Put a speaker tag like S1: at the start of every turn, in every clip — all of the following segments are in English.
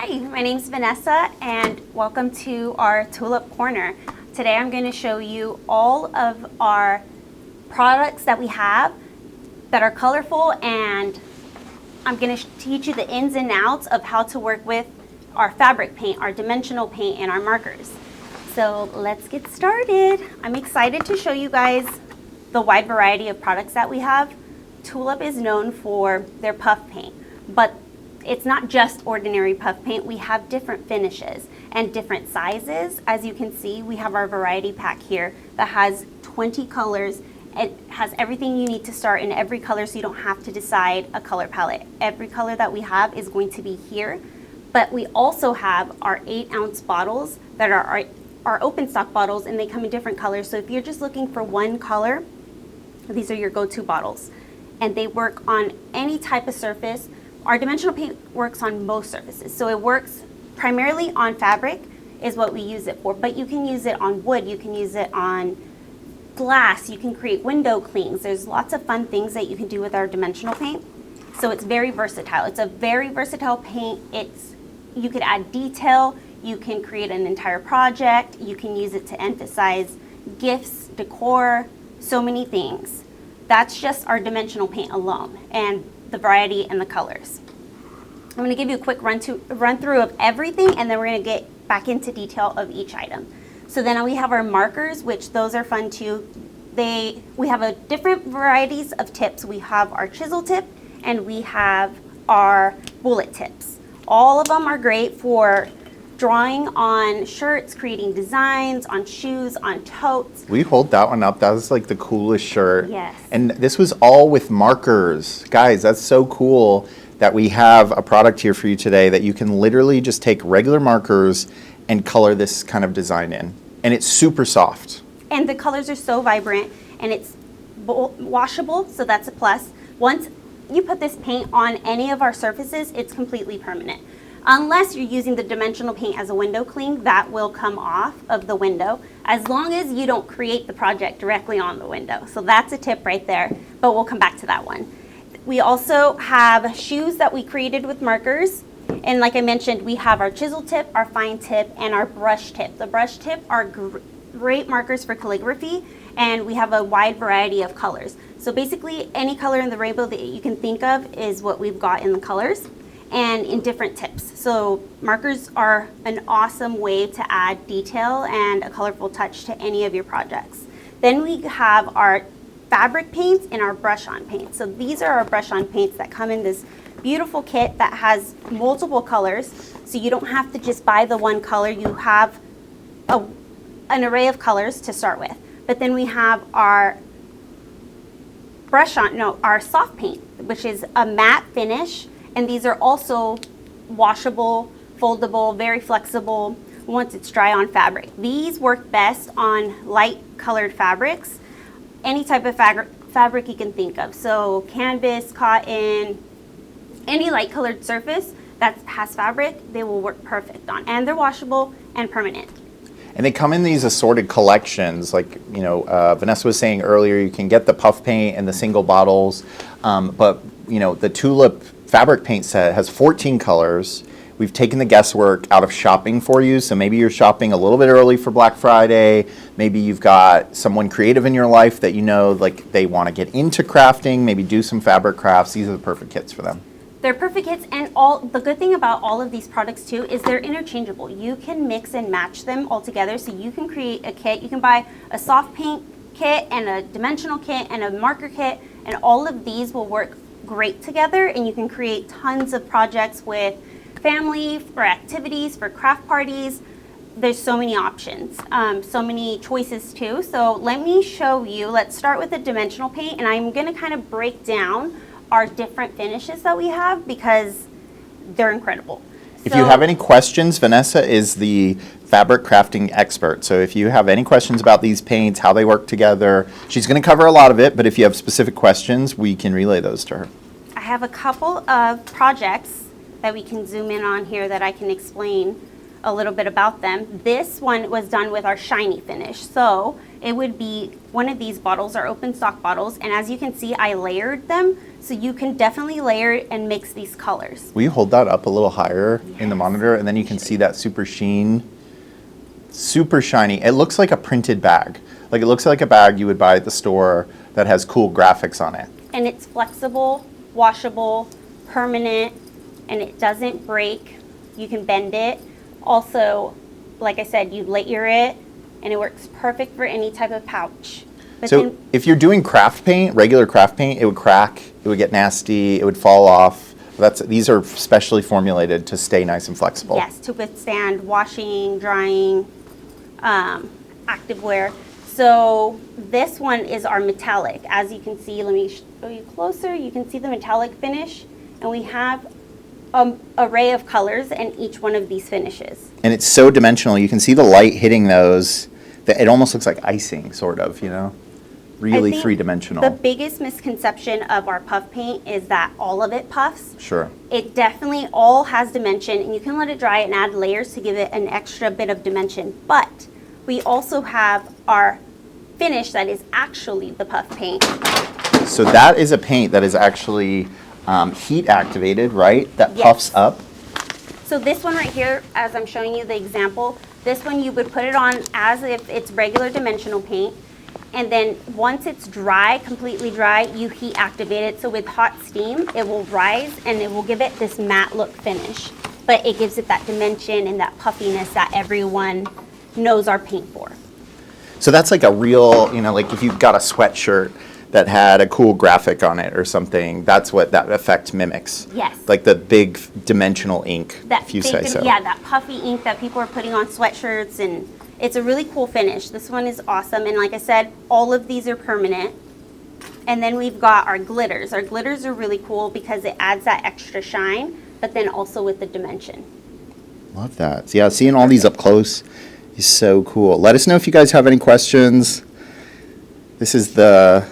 S1: Hi, my name's Vanessa and welcome to our Tulip Corner. Today I'm going to show you all of our products that we have that are colorful, and I'm going to teach you the ins and outs of how to work with our fabric paint, our dimensional paint, and our markers. So let's get started. I'm excited to show you guys the wide variety of products that we have. Tulip is known for their puff paint, but it's not just ordinary puff paint. We have different finishes and different sizes. As you can see, we have our variety pack here that has 20 colors. It has everything you need to start in every color, so you don't have to decide a color palette. Every color that we have is going to be here, but we also have our 8-ounce bottles that are our open stock bottles, and they come in different colors. So if you're just looking for one color, these are your go-to bottles, and they work on any type of surface. Our dimensional paint works on most surfaces, so it works primarily on fabric is what we use it for, but you can use it on wood, you can use it on glass, you can create window clings. There's lots of fun things that you can do with our dimensional paint. So it's very versatile. It's a very versatile paint. You could add detail, you can create an entire project, you can use it to emphasize gifts, decor, so many things. That's just our dimensional paint alone, and the variety and the colors. I'm going to give you a quick run through of everything, and then we're going to get back into detail of each item. So then we have our markers, which those are fun too. We have a different varieties of tips. We have our chisel tip and we have our bullet tips. All of them are great for drawing on shirts, creating designs on shoes, on totes.
S2: We hold that one up. That was like the coolest shirt.
S1: Yes.
S2: And this was all with markers. Guys, that's so cool that we have a product here for you today that you can literally just take regular markers and color this kind of design in. And it's super soft.
S1: And the colors are so vibrant, and it's washable, so that's a plus. Once you put this paint on any of our surfaces, it's completely permanent. Unless you're using the dimensional paint as a window cling, that will come off of the window, as long as you don't create the project directly on the window. So that's a tip right there, but we'll come back to that one. We also have shoes that we created with markers. And like I mentioned, we have our chisel tip, our fine tip, and our brush tip. The brush tip are great markers for calligraphy, and we have a wide variety of colors. So basically, any color in the rainbow that you can think of is what we've got in the colors, and in different tips. So markers are an awesome way to add detail and a colorful touch to any of your projects. Then we have our fabric paints and our brush-on paints. So these are our brush-on paints that come in this beautiful kit that has multiple colors, so you don't have to just buy the one color. You have an array of colors to start with. But then we have our our soft paint, which is a matte finish, and these are also washable, foldable, very flexible once it's dry on fabric. These work best on light colored fabrics, any type of fabric you can think of. So canvas, cotton, any light colored surface that has fabric, they will work perfect on, and they're washable and permanent.
S2: And they come in these assorted collections. Like, Vanessa was saying earlier, you can get the puff paint and the single bottles, but the Tulip fabric paint set has 14 colors. We've taken the guesswork out of shopping for you. So maybe you're shopping a little bit early for Black Friday. Maybe you've got someone creative in your life that like they want to get into crafting, maybe do some fabric crafts. These are the perfect kits for them.
S1: They're perfect kits, and the good thing about all of these products too is they're interchangeable. You can mix and match them all together, so you can create a kit. You can buy a soft paint kit and a dimensional kit and a marker kit, and all of these will work great together, and you can create tons of projects with family, for activities, for craft parties. There's so many options, so many choices too. So let me show you. Let's start with the dimensional paint, and I'm going to kind of break down our different finishes that we have because they're incredible.
S2: If you have any questions, Vanessa is the fabric crafting expert. So if you have any questions about these paints, how they work together, she's going to cover a lot of it, but if you have specific questions, we can relay those to her.
S1: I have a couple of projects that we can zoom in on here that I can explain a little bit about them. This one was done with our shiny finish. So it would be one of these bottles, our open stock bottles. And as you can see, I layered them. So you can definitely layer and mix these colors.
S2: Will you hold that up a little higher in the
S1: Yes.
S2: monitor? And then you can see that super sheen, super shiny. It looks like a printed bag. Like it looks like a bag you would buy at the store that has cool graphics on it.
S1: And it's flexible, washable, permanent, and it doesn't break. You can bend it. Also, like I said, you layer it, and it works perfect for any type of pouch. But
S2: So
S1: then,
S2: if you're doing craft paint, regular craft paint, it would crack, it would get nasty, it would fall off. These are specially formulated to stay nice and flexible.
S1: yes, to withstand washing, drying, activewear. So this one is our metallic. As you can see, let me show you closer. You can see the metallic finish, and we have an array of colors in each one of these finishes.
S2: And it's so dimensional. You can see the light hitting those, that it almost looks like icing, sort of, you know? Really
S1: I think
S2: three-dimensional.
S1: The biggest misconception of our puff paint is that all of it puffs.
S2: Sure.
S1: It definitely all has dimension, and you can let it dry and add layers to give it an extra bit of dimension. But we also have our finish that is actually the puff paint.
S2: So that is a paint that is actually heat activated, right? That
S1: Yes.
S2: puffs up.
S1: So this one right here, as I'm showing you the example, this one you would put it on as if it's regular dimensional paint. And then once it's dry, completely dry, you heat activate it. So with hot steam, it will rise and it will give it this matte look finish. But it gives it that dimension and that puffiness that everyone knows our paint for.
S2: So that's like a real, you know, like if you got a sweatshirt that had a cool graphic on it or something, that's what that effect mimics.
S1: Yes.
S2: Like the big dimensional ink,
S1: That
S2: if you
S1: big
S2: say so.
S1: Yeah, that puffy ink that people are putting on sweatshirts, and it's a really cool finish. This one is awesome, and like I said, all of these are permanent. And then we've got our glitters. Our glitters are really cool because it adds that extra shine, but then also with the dimension.
S2: Love that. So yeah, seeing all these up close is so cool. Let us know if you guys have any questions. This is the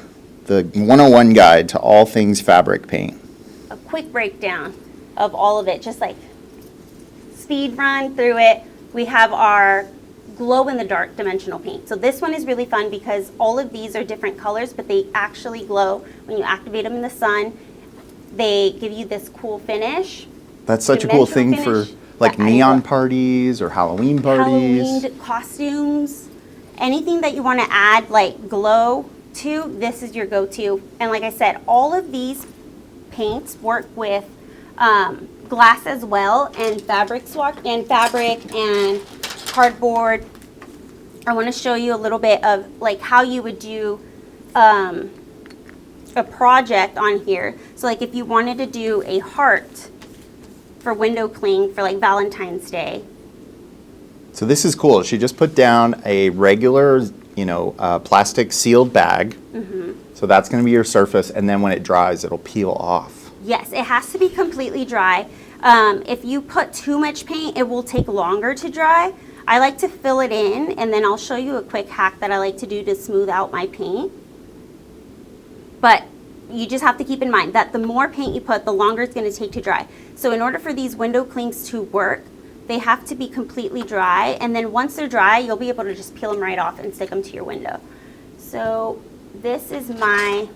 S2: 101 guide to all things fabric paint.
S1: A quick breakdown of all of it, just like speed run through it. We have our glow-in-the-dark dimensional paint. So this one is really fun because all of these are different colors, but they actually glow when you activate them in the sun. They give you this cool finish.
S2: That's such a cool thing
S1: Dimensional
S2: for
S1: finish
S2: like
S1: that I
S2: neon
S1: love.
S2: parties or Halloween parties.
S1: Halloween costumes, anything that you want to add like glow to, this is your go-to. And like I said, all of these paints work with glass as well, and fabric swatch and fabric and cardboard. I want to show you a little bit of like how you would do a project on here. So like if you wanted to do a heart for window cling for like Valentine's Day.
S2: So this is cool. She just put down a regular, you know, plastic sealed bag. So that's going to be your surface, and then when it dries, it'll peel off.
S1: Yes, it has to be completely dry. If you put too much paint, it will take longer to dry. I like to fill it in, and then I'll show you a quick hack that I like to do to smooth out my paint. But you just have to keep in mind that the more paint you put, the longer it's going to take to dry. So in order for these window clings to work, they have to be completely dry, and then once they're dry, you'll be able to just peel them right off and stick them to your window. So this is my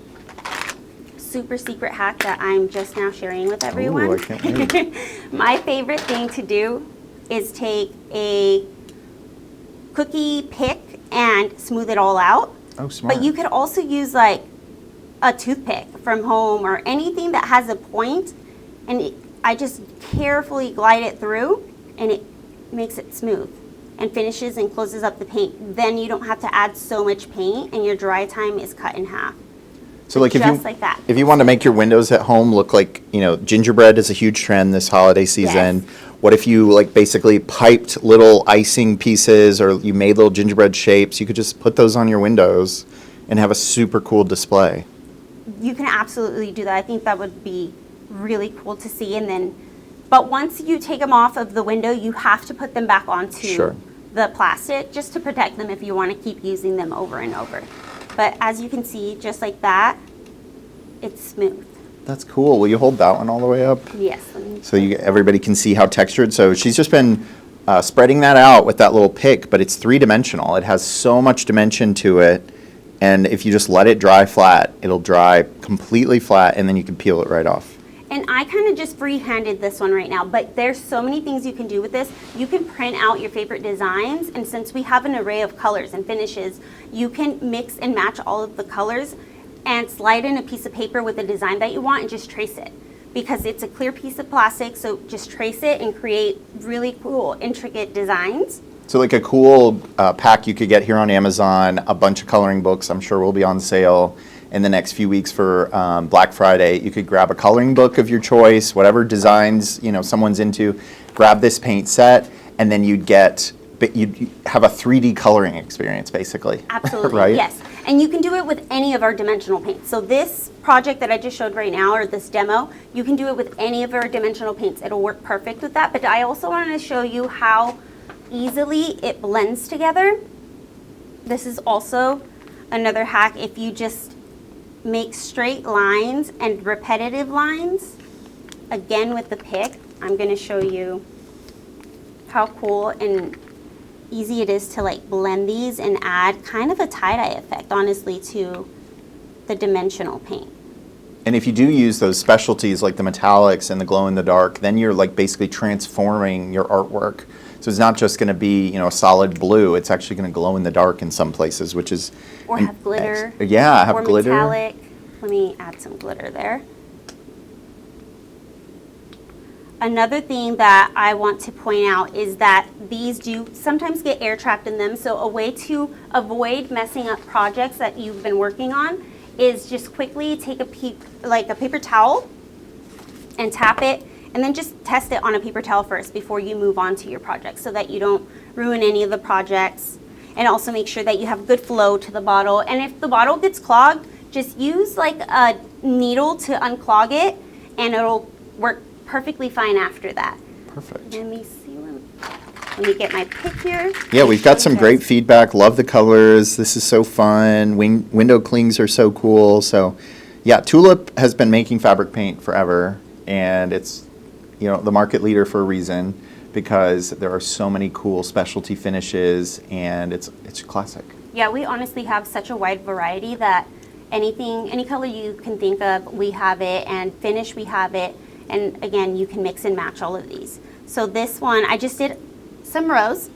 S1: super secret hack that I'm just now sharing with everyone.
S2: Ooh, I can't wait.
S1: My favorite thing to do is take a cookie pick and smooth it all out.
S2: Oh, smart.
S1: But you could also use like a toothpick from home or anything that has a point, and I just carefully glide it through, and it makes it smooth and finishes and closes up the paint. Then you don't have to add so much paint, and your dry time is cut in half.
S2: So like
S1: just like that.
S2: if you want to make your windows at home look like, you know, gingerbread is a huge trend this holiday season.
S1: Yes.
S2: What if you like basically piped little icing pieces, or you made little gingerbread shapes? You could just put those on your windows and have a super cool display.
S1: You can absolutely do that. I think that would be really cool to see. And then, but once you take them off of the window, you have to put them back onto
S2: Sure.
S1: the plastic just to protect them if you want to keep using them over and over. But as you can see, just like that, it's smooth.
S2: That's cool. Will you hold that one all the way up?
S1: Yes. Let me
S2: So everybody can see how textured. So she's just been spreading that out with that little pick, but it's three-dimensional. It has so much dimension to it, and if you just let it dry flat, it'll dry completely flat, and then you can peel it right off.
S1: And I kind of just free-handed this one right now, but there's so many things you can do with this. You can print out your favorite designs, and since we have an array of colors and finishes, you can mix and match all of the colors and slide in a piece of paper with the design that you want and just trace it. Because it's a clear piece of plastic, so just trace it and create really cool, intricate designs.
S2: So like a cool pack you could get here on Amazon, a bunch of coloring books I'm sure will be on sale in the next few weeks for Black Friday. You could grab a coloring book of your choice, whatever designs someone's into, grab this paint set, and then you'd have a 3D coloring experience basically.
S1: Absolutely,
S2: right?
S1: Yes. And you can do it with any of our dimensional paints. So this project that I just showed right now, or this demo, you can do it with any of our dimensional paints. It'll work perfect with that. But I also wanted to show you how easily it blends together. This is also another hack. If you just make straight lines and repetitive lines, again with the pick, I'm going to show you how cool and easy it is to like blend these and add kind of a tie-dye effect, honestly, to the dimensional paint.
S2: And if you do use those specialties like the metallics and the glow in the dark, then you're like basically transforming your artwork. So it's not just going to be a solid blue. It's actually going to glow in the dark in some places, which is
S1: Or have glitter.
S2: Yeah, have
S1: or
S2: glitter.
S1: Metallic. Let me add some glitter there. Another thing that I want to point out is that these do sometimes get air trapped in them. So a way to avoid messing up projects that you've been working on is just quickly take a paper towel and tap it, and then just test it on a paper towel first before you move on to your project, so that you don't ruin any of the projects. And also make sure that you have good flow to the bottle. And if the bottle gets clogged, just use like a needle to unclog it, and it'll work perfectly fine after that.
S2: Perfect.
S1: Let me see. Let me get my pick here.
S2: Yeah, we've got some great feedback. Love the colors. This is so fun. Window clings are so cool. So, yeah, Tulip has been making fabric paint forever, and it's the market leader for a reason, because there are so many cool specialty finishes, and it's a classic.
S1: Yeah, we honestly have such a wide variety that any color you can think of, we have it, and finish, we have it. And again, you can mix and match all of these. So this one, I just did some rows,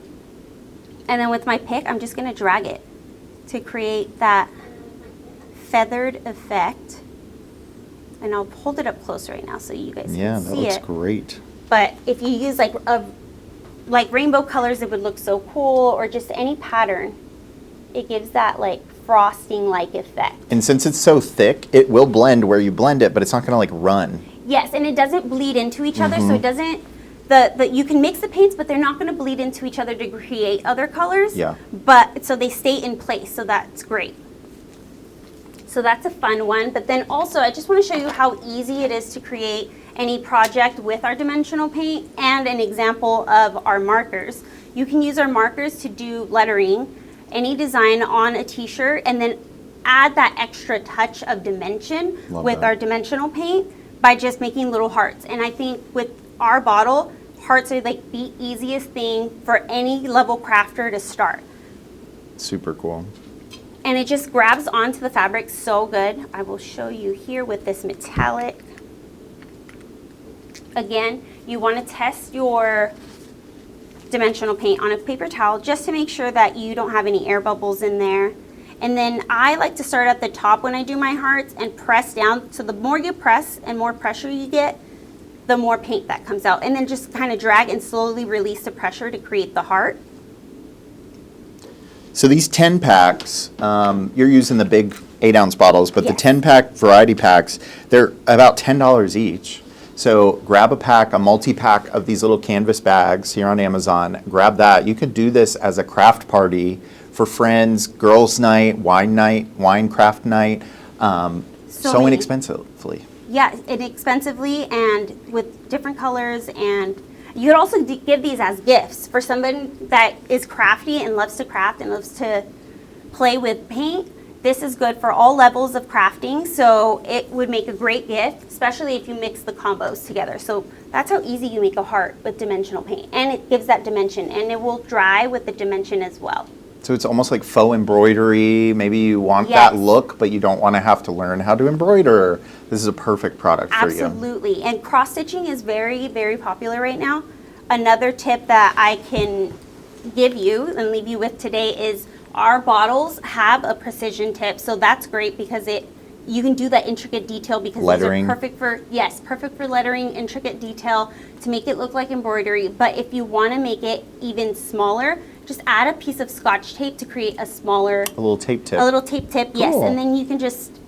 S1: and then with my pick, I'm just going to drag it to create that feathered effect. And I'll hold it up close right now so you guys can see it.
S2: Yeah, that looks great.
S1: But if you use like rainbow colors, it would look so cool, or just any pattern. It gives that like frosting-like effect.
S2: And since it's so thick, it will blend where you blend it, but it's not going to like run.
S1: Yes, and it doesn't bleed into each other, so it doesn't. You can mix the paints, but they're not going to bleed into each other to create other colors.
S2: Yeah.
S1: But so they stay in place, so that's great. So that's a fun one. But then also, I just want to show you how easy it is to create any project with our dimensional paint, and an example of our markers. You can use our markers to do lettering, any design on a t-shirt, and then add that extra touch of dimension with our dimensional paint by just making little hearts. And I think with our bottle, hearts are like the easiest thing for any level crafter to start.
S2: Super cool.
S1: And it just grabs onto the fabric so good. I will show you here with this metallic. Again, you want to test your dimensional paint on a paper towel just to make sure that you don't have any air bubbles in there. And then I like to start at the top when I do my hearts and press down. So the more you press and more pressure you get, the more paint that comes out. And then just kind of drag and slowly release the pressure to create the heart.
S2: So these 10 packs, you're using the big 8-ounce bottles, but
S1: Yes.
S2: the 10-pack variety packs, they're about $10 each. So grab a pack, a multi-pack of these little canvas bags here on Amazon. Grab that. You could do this as a craft party for friends, girls' night, wine craft night, so inexpensively.
S1: Yeah, inexpensively and with different colors. And you could also give these as gifts for someone that is crafty and loves to craft and loves to play with paint. This is good for all levels of crafting, so it would make a great gift, especially if you mix the combos together. So that's how easy you make a heart with dimensional paint, and it gives that dimension, and it will dry with the dimension as well.
S2: So it's almost like faux embroidery. Maybe you want
S1: Yes.
S2: that look, but you don't want to have to learn how to embroider. This is a perfect product for you.
S1: Absolutely, and cross stitching is very, very popular right now. Another tip that I can give you and leave you with today is our bottles have a precision tip, so that's great because you can do that intricate detail because
S2: Lettering.
S1: these are perfect for lettering, intricate detail to make it look like embroidery. But if you want to make it even smaller, just add a piece of Scotch tape to create a little tape tip. Yes,
S2: Cool.
S1: and then you can just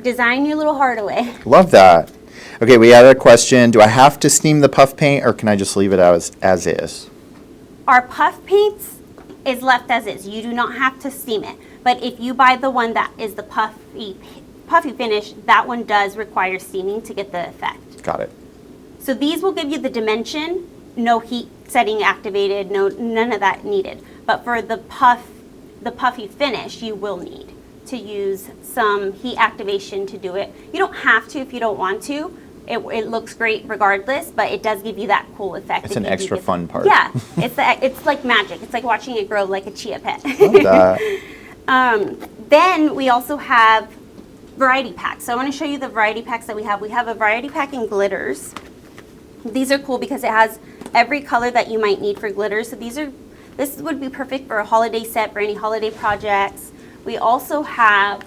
S1: design your little heart away.
S2: Love that. Okay, we had a question. Do I have to steam the puff paint or can I just leave it as is?
S1: Our puff paints is left as is. You do not have to steam it. But if you buy the one that is the puffy finish, that one does require steaming to get the effect.
S2: Got it.
S1: So these will give you the dimension, no heat setting activated, none of that needed. But for the puffy finish, you will need to use some heat activation to do it. You don't have to if you don't want to. It looks great regardless, but it does give you that cool effect.
S2: It's an extra fun part.
S1: Yeah, it's like magic. It's like watching it grow like a chia pet.
S2: Love that.
S1: Then we also have variety packs. So I want to show you the variety packs that we have. We have a variety pack in glitters. These are cool because it has every color that you might need for glitters. So this would be perfect for a holiday set, for any holiday projects. We also have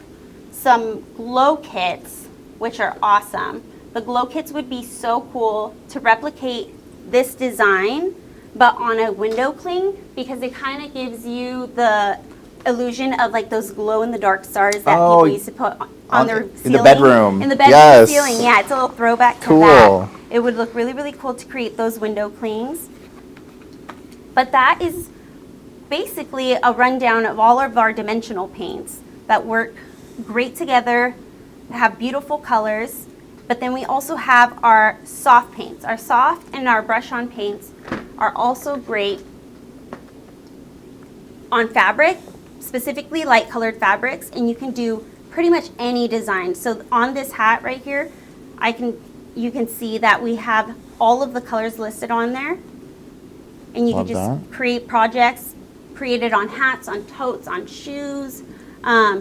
S1: some glow kits, which are awesome. The glow kits would be so cool to replicate this design, but on a window cling, because it kind of gives you the illusion of like those glow in the dark stars that people used to put on their ceiling.
S2: In the bedroom.
S1: In the bedroom
S2: Yes.
S1: ceiling, yeah, it's a little throwback to
S2: Cool.
S1: that. It would look really, really cool to create those window clings. But that is basically a rundown of all of our dimensional paints that work great together, have beautiful colors. But then we also have our soft paints. Our soft and our brush-on paints are also great on fabric, specifically light colored fabrics, and you can do pretty much any design. So on this hat right here, you can see that we have all of the colors listed on there. And you
S2: Love
S1: can just
S2: that.
S1: create projects, create it on hats, on totes, on shoes,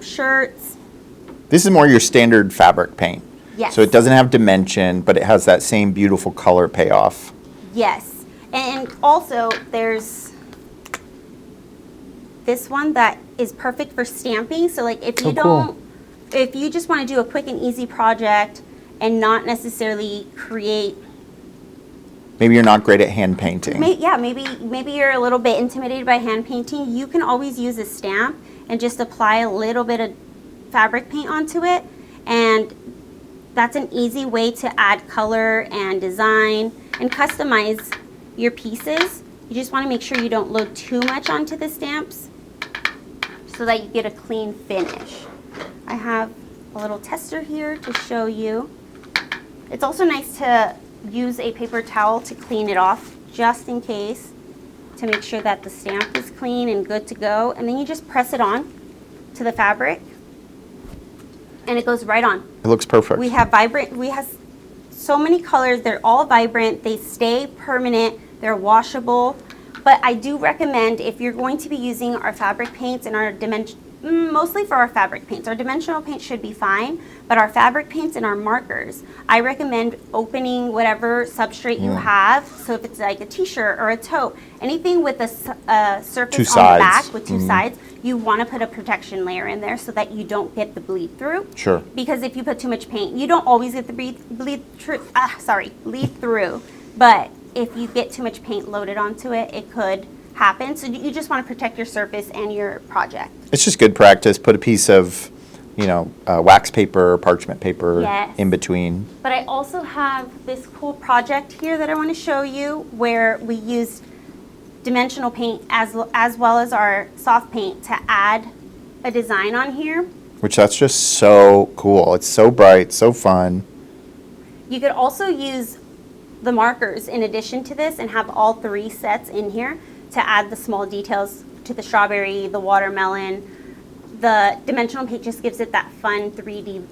S1: shirts.
S2: This is more your standard fabric paint.
S1: Yes.
S2: So it doesn't have dimension, but it has that same beautiful color payoff.
S1: Yes. And also there's this one that is perfect for stamping. So like if you
S2: cool.
S1: if you just want to do a quick and easy project and not necessarily create,
S2: Maybe you're not great at hand painting.
S1: maybe you're a little bit intimidated by hand painting, you can always use a stamp and just apply a little bit of fabric paint onto it, and that's an easy way to add color and design and customize your pieces. You just want to make sure you don't load too much onto the stamps so that you get a clean finish. I have a little tester here to show you. It's also nice to use a paper towel to clean it off just in case, to make sure that the stamp is clean and good to go. And then you just press it on to the fabric and it goes right on.
S2: It looks perfect.
S1: We have so many colors. They're all vibrant. They stay permanent. They're washable. But I do recommend, if you're going to be using our fabric paints and our mostly for our fabric paints. Our dimensional paint should be fine, but our fabric paints and our markers, I recommend opening whatever substrate you have. So if it's like a t-shirt or a tote, anything with a surface on the back with two sides, you want to put a protection layer in there so that you don't get the bleed through.
S2: Sure.
S1: Because if you put too much paint, you don't always get the bleed through. But if you get too much paint loaded onto it, it could happen. So you just want to protect your surface and your project.
S2: It's just good practice. Put a piece of, wax paper, parchment paper in between.
S1: But I also have this cool project here that I want to show you where we used dimensional paint as well as our soft paint to add a design on here.
S2: Which that's just so cool. It's so bright, so fun.
S1: You could also use the markers in addition to this and have all three sets in here to add the small details to the strawberry, the watermelon, the dimensional paint just gives it that fun 3D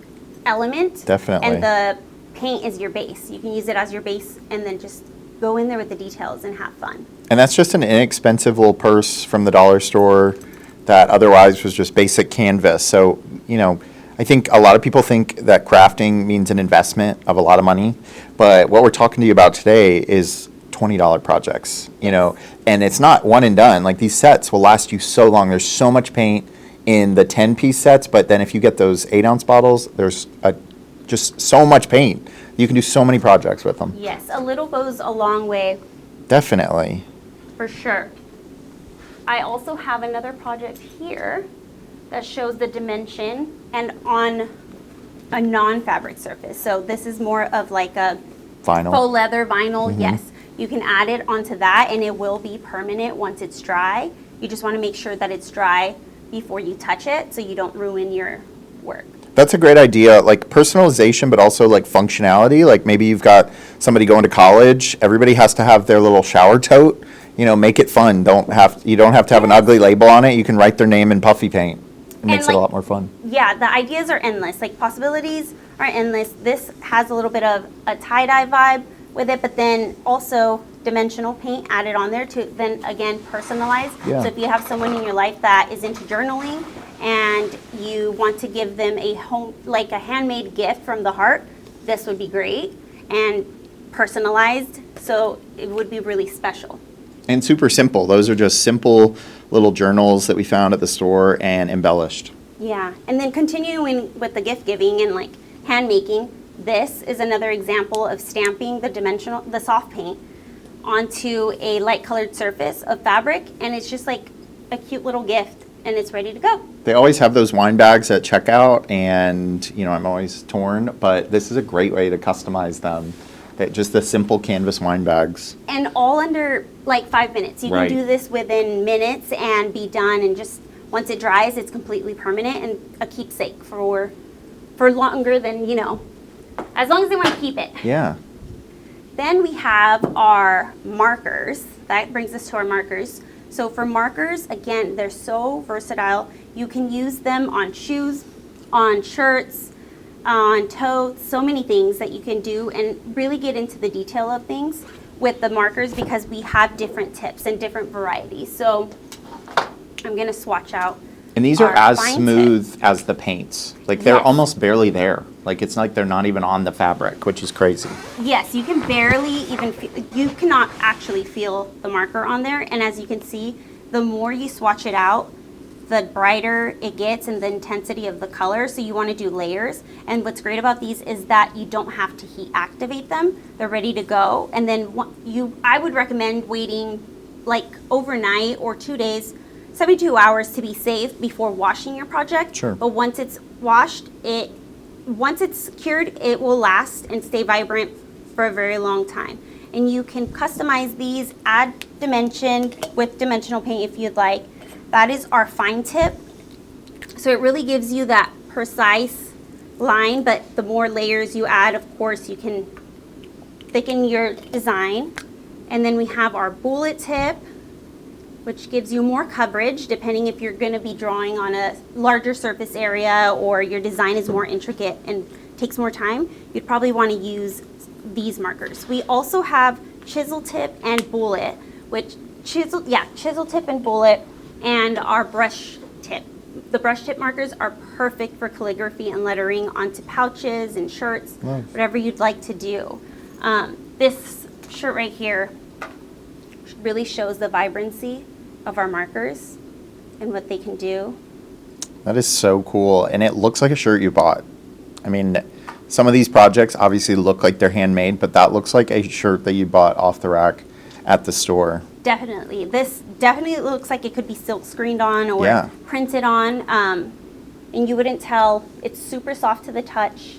S1: element.
S2: Definitely.
S1: And the paint is your base. You can use it as your base and then just go in there with the details and have fun.
S2: And that's just an inexpensive little purse from the dollar store that otherwise was just basic canvas. So, you know, I think a lot of people think that crafting means an investment of a lot of money, but what we're talking to you about today is $20 projects, you know, and it's not one and done. Like, these sets will last you so long. There's so much paint in the 10-piece sets, but then if you get those 8-ounce bottles, there's just so much paint. You can do so many projects with them.
S1: Yes, a little goes a long way.
S2: Definitely.
S1: For sure. I also have another project here that shows the dimension and on a non-fabric surface. So this is more of like a
S2: Vinyl.
S1: faux leather vinyl. Yes, you can add it onto that and it will be permanent once it's dry. You just want to make sure that it's dry before you touch it so you don't ruin your work.
S2: That's a great idea, like personalization, but also like functionality. Like maybe you've got somebody going to college. Everybody has to have their little shower tote. You know, make it fun. You don't have to have an ugly label on it. You can write their name in puffy paint. It makes it a lot more fun.
S1: Yeah, the ideas are endless. Like, possibilities are endless. This has a little bit of a tie-dye vibe with it, but then also dimensional paint added on there to then again personalize.
S2: Yeah.
S1: So if you have someone in your life that is into journaling and you want to give them a a handmade gift from the heart, this would be great and personalized. So it would be really special.
S2: And super simple. Those are just simple little journals that we found at the store and embellished.
S1: Yeah, and then continuing with the gift giving and like hand making, this is another example of stamping the soft paint onto a light colored surface of fabric, and it's just like a cute little gift and it's ready to go.
S2: They always have those wine bags at checkout, and you know, I'm always torn, but this is a great way to customize them. Just the simple canvas wine bags.
S1: And all under like 5 minutes. You
S2: Right.
S1: can do this within minutes and be done, and just once it dries, it's completely permanent and a keepsake for longer than, you know, as long as they want to keep it.
S2: Yeah.
S1: Then we have our markers. That brings us to our markers. So for markers, again, they're so versatile. You can use them on shoes, on shirts, on totes, so many things that you can do and really get into the detail of things with the markers because we have different tips and different varieties. So I'm going to swatch out.
S2: And these are
S1: our
S2: as
S1: fine
S2: smooth as the paints. Like they're
S1: Yes.
S2: almost barely there. Like it's like they're not even on the fabric, which is crazy.
S1: Yes, you can barely even feel, you cannot actually feel the marker on there. And as you can see, the more you swatch it out, the brighter it gets and the intensity of the color. So you want to do layers. And what's great about these is that you don't have to heat activate them. They're ready to go. And then I would recommend waiting like overnight or 2 days, 72 hours to be safe before washing your project.
S2: Sure.
S1: But once it's washed, once it's cured, it will last and stay vibrant for a very long time. And you can customize these, add dimension with dimensional paint if you'd like. That is our fine tip. So it really gives you that precise line, but the more layers you add, of course, you can thicken your design. And then we have our bullet tip, which gives you more coverage depending if you're going to be drawing on a larger surface area or your design is more intricate and takes more time. You'd probably want to use these markers. We also have chisel tip and bullet, which chisel tip and bullet, and our brush tip. The brush tip markers are perfect for calligraphy and lettering onto pouches and shirts,
S2: Nice.
S1: whatever you'd like to do. This shirt right here really shows the vibrancy of our markers and what they can do.
S2: That is so cool. And it looks like a shirt you bought. I mean, some of these projects obviously look like they're handmade, but that looks like a shirt that you bought off the rack at the store.
S1: Definitely. This definitely looks like it could be silk screened on or
S2: Yeah.
S1: printed on. And you wouldn't tell. It's super soft to the touch.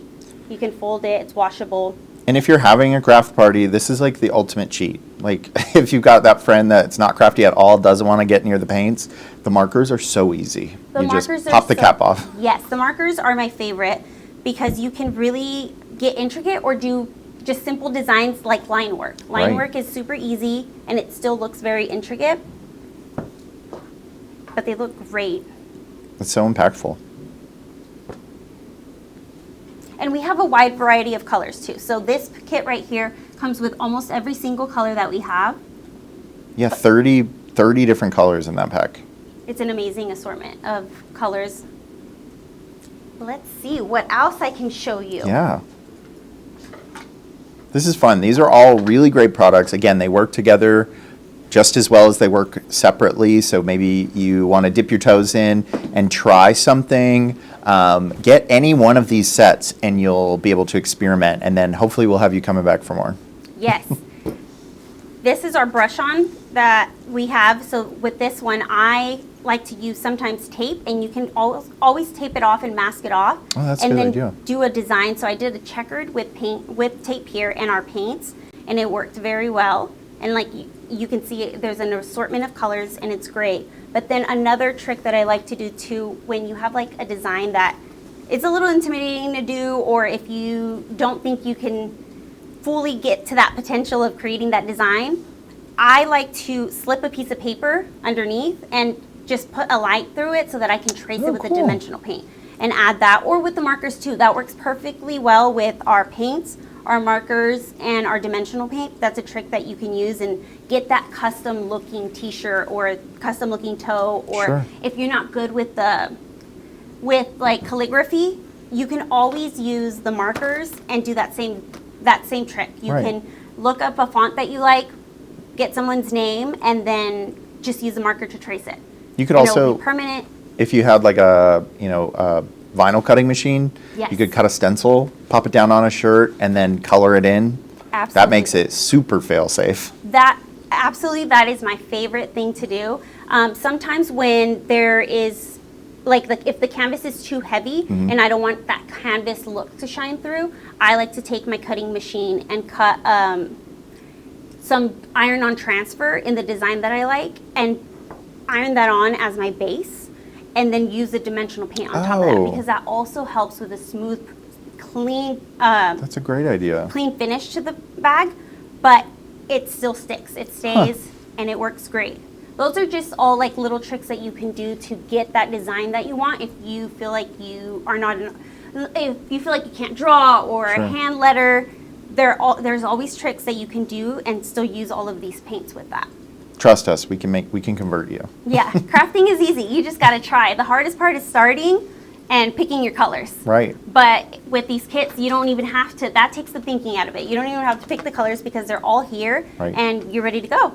S1: You can fold it. It's washable.
S2: And if you're having a craft party, this is like the ultimate cheat. Like if you've got that friend that's not crafty at all, doesn't want to get near the paints, the markers are so easy. You just pop the cap off.
S1: Yes, the markers are my favorite because you can really get intricate or do just simple designs like line work. Line
S2: Right.
S1: work is super easy and it still looks very intricate, but they look great
S2: It's so impactful.
S1: And we have a wide variety of colors too. So this kit right here comes with almost every single color that we have.
S2: Yeah, 30 different colors in that pack.
S1: It's an amazing assortment of colors. Let's see what else I can show you.
S2: Yeah. This is fun. These are all really great products. Again, they work together just as well as they work separately. So maybe you want to dip your toes in and try something. Get any one of these sets and you'll be able to experiment. And then hopefully we'll have you coming back for more.
S1: Yes. This is our brush on that we have. So with this one, I like to use sometimes tape, and you can always tape it off and mask it off.
S2: Oh, that's a
S1: and
S2: good
S1: then
S2: idea.
S1: do a design. So I did a checkered with tape here and our paints, and it worked very well. And like you can see, there's an assortment of colors, and it's great. But then another trick that I like to do too, when you have like a design that it's a little intimidating to do, or if you don't think you can fully get to that potential of creating that design, I like to slip a piece of paper underneath and just put a light through it so that I can trace it with a dimensional paint and add that, or with the markers too. That works perfectly well with our paints, our markers, and our dimensional paint. That's a trick that you can use and get that custom looking t-shirt or custom looking toe, or
S2: Sure.
S1: if you're not good with like calligraphy, you can always use the markers and do that same trick. You
S2: Right.
S1: can look up a font that you like, get someone's name, and then just use a marker to trace it.
S2: You could
S1: And it'll
S2: also,
S1: be permanent.
S2: if you had like a vinyl cutting machine,
S1: Yes.
S2: you could cut a stencil, pop it down on a shirt, and then color it in.
S1: Absolutely.
S2: That makes it super fail safe.
S1: That is my favorite thing to do. Sometimes when there is if the canvas is too heavy and I don't want that canvas look to shine through, I like to take my cutting machine and cut some iron-on transfer in the design that I like, and iron that on as my base, and then use the dimensional paint on top of that,
S2: Oh.
S1: because that also helps with a smooth, clean,
S2: That's a great idea.
S1: clean finish to the bag, but it still sticks. It stays, and it works great. Those are just all like little tricks that you can do to get that design that you want. If you feel like you are not, if you feel like you can't draw or
S2: Sure.
S1: hand letter, there's always tricks that you can do and still use all of these paints with that.
S2: Trust us, we can convert you.
S1: Yeah, crafting is easy. You just got to try. The hardest part is starting and picking your colors.
S2: Right.
S1: But with these kits, you don't even have to, that takes the thinking out of it. You don't even have to pick the colors because they're all here
S2: Right.
S1: and you're ready to go.